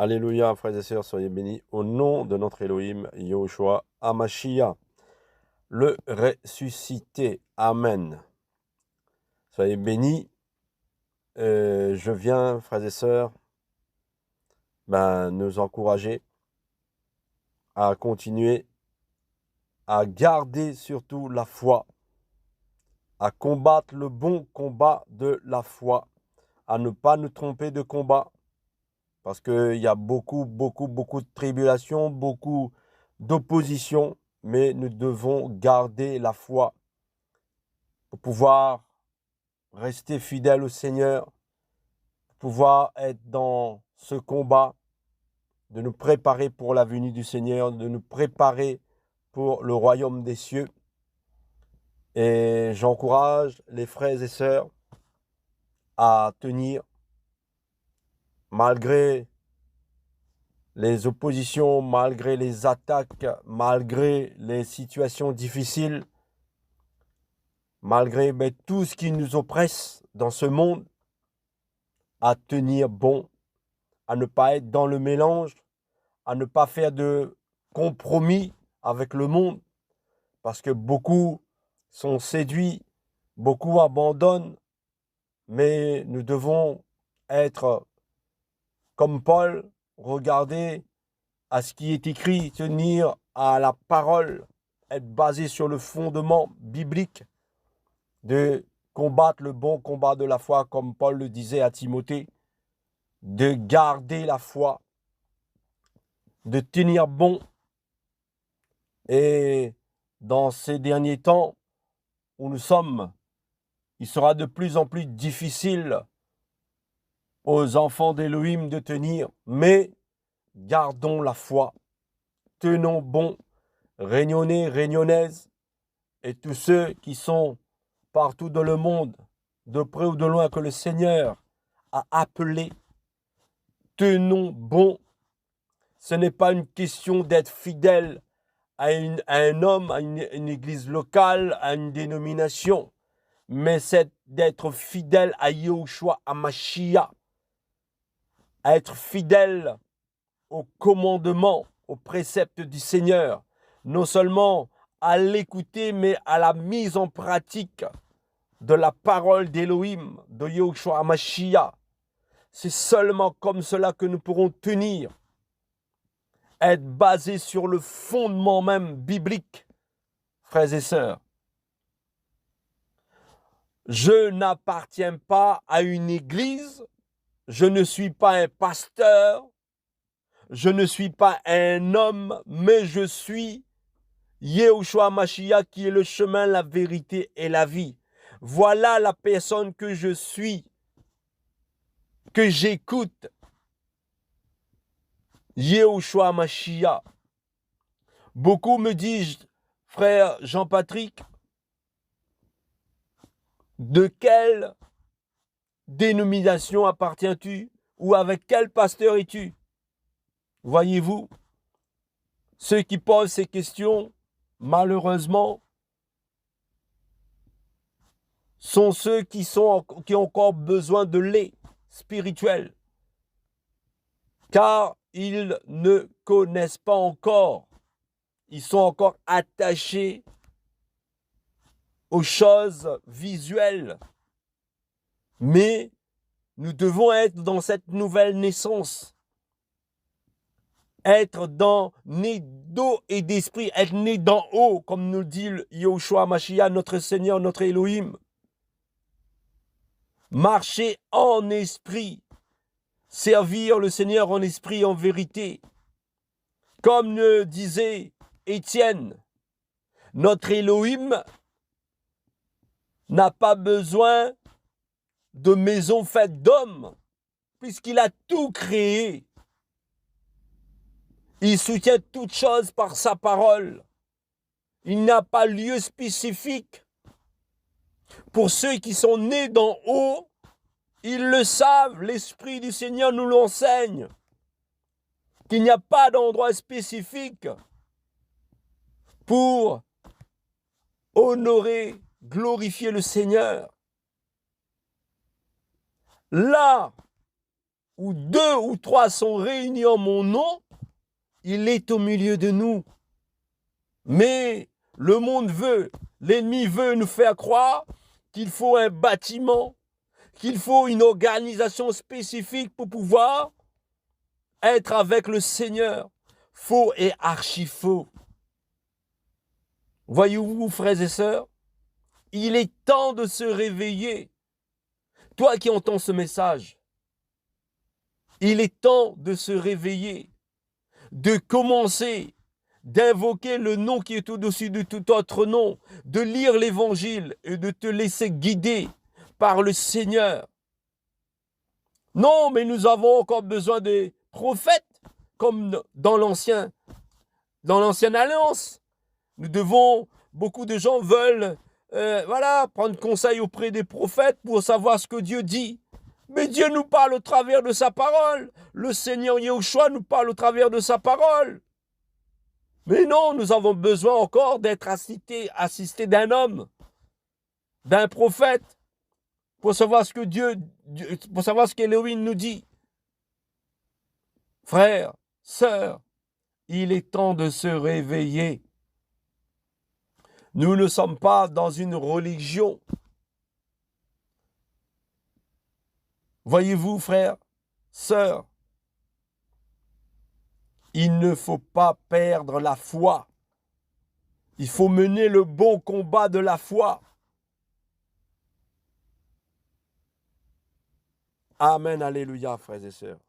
Alléluia, frères et sœurs, soyez bénis au nom de notre Elohim, Yahushua Hamashiach, le ressuscité. Amen. Soyez bénis. Je viens, frères et sœurs, nous encourager à continuer à garder surtout la foi, à combattre le bon combat de la foi, à ne pas nous tromper de combat, parce qu'il y a beaucoup de tribulations, beaucoup d'opposition, mais nous devons garder la foi pour pouvoir rester fidèles au Seigneur, pour pouvoir être dans ce combat, de nous préparer pour la venue du Seigneur, de nous préparer pour le royaume des cieux. Et j'encourage les frères et sœurs à tenir malgré les oppositions, malgré les attaques, malgré les situations difficiles, malgré tout ce qui nous oppresse dans ce monde, à tenir bon, à ne pas être dans le mélange, à ne pas faire de compromis avec le monde, parce que beaucoup sont séduits, beaucoup abandonnent, mais nous devons être comme Paul, regarder à ce qui est écrit, tenir à la parole, être basé sur le fondement biblique, de combattre le bon combat de la foi, comme Paul le disait à Timothée, de garder la foi, de tenir bon. Et dans ces derniers temps où nous sommes, il sera de plus en plus difficile aux enfants d'Élohim de tenir, mais gardons la foi, tenons bon, réunionnais, réunionnaises, et tous ceux qui sont partout dans le monde, de près ou de loin, que le Seigneur a appelés, tenons bon. Ce n'est pas une question d'être fidèle à un homme, à une église locale, à une dénomination, mais c'est d'être fidèle à Yahushua Hamashiach, à être fidèle au commandement, aux préceptes du Seigneur, non seulement à l'écouter, mais à la mise en pratique de la parole d'Élohim, de Yahushua Hamashiach. C'est seulement comme cela que nous pourrons tenir, être basés sur le fondement même biblique, frères et sœurs. Je n'appartiens pas à une église, je ne suis pas un pasteur, je ne suis pas un homme, mais je suis Yahushua Hamashiach qui est le chemin, la vérité et la vie. Voilà la personne que je suis, que j'écoute. Yahushua Hamashiach. Beaucoup me disent, frère Jean-Patrick, de quelle dénomination appartiens-tu ou avec quel pasteur es-tu? Voyez-vous, ceux qui posent ces questions, malheureusement, sont ceux qui ont encore besoin de lait spirituel, car ils ne connaissent pas encore, ils sont encore attachés aux choses visuelles. Mais nous devons être dans cette nouvelle naissance, être né d'eau et d'esprit, être né d'en haut, comme nous dit Yahushua Hamashiach, notre Seigneur, notre Elohim. Marcher en esprit, servir le Seigneur en esprit et en vérité. Comme le disait Étienne, notre Elohim n'a pas besoin de maison faite d'hommes, puisqu'il a tout créé. Il soutient toutes choses par sa parole. Il n'a pas lieu spécifique. Pour ceux qui sont nés d'en haut, ils le savent, l'Esprit du Seigneur nous l'enseigne, qu'il n'y a pas d'endroit spécifique pour honorer, glorifier le Seigneur. Là où 2 ou 3 sont réunis en mon nom, il est au milieu de nous. Mais le monde veut, l'ennemi veut nous faire croire qu'il faut un bâtiment, qu'il faut une organisation spécifique pour pouvoir être avec le Seigneur. Faux et archi faux. Voyez-vous, frères et sœurs, il est temps de se réveiller. Toi qui entends ce message, il est temps de se réveiller, de commencer, d'invoquer le nom qui est au-dessus de tout autre nom, de lire l'Évangile et de te laisser guider par le Seigneur. Non, mais nous avons encore besoin des prophètes, comme dans l'ancienne alliance. Beaucoup de gens veulent prendre conseil auprès des prophètes pour savoir ce que Dieu dit. Mais Dieu nous parle au travers de sa parole. Le Seigneur Yahushua nous parle au travers de sa parole. Mais non, nous avons besoin encore d'être assistés d'un homme, d'un prophète, pour savoir ce que pour savoir ce qu'Élohim nous dit. Frères, sœurs, il est temps de se réveiller. Nous ne sommes pas dans une religion. Voyez-vous, frères, sœurs, il ne faut pas perdre la foi. Il faut mener le bon combat de la foi. Amen, alléluia, frères et sœurs.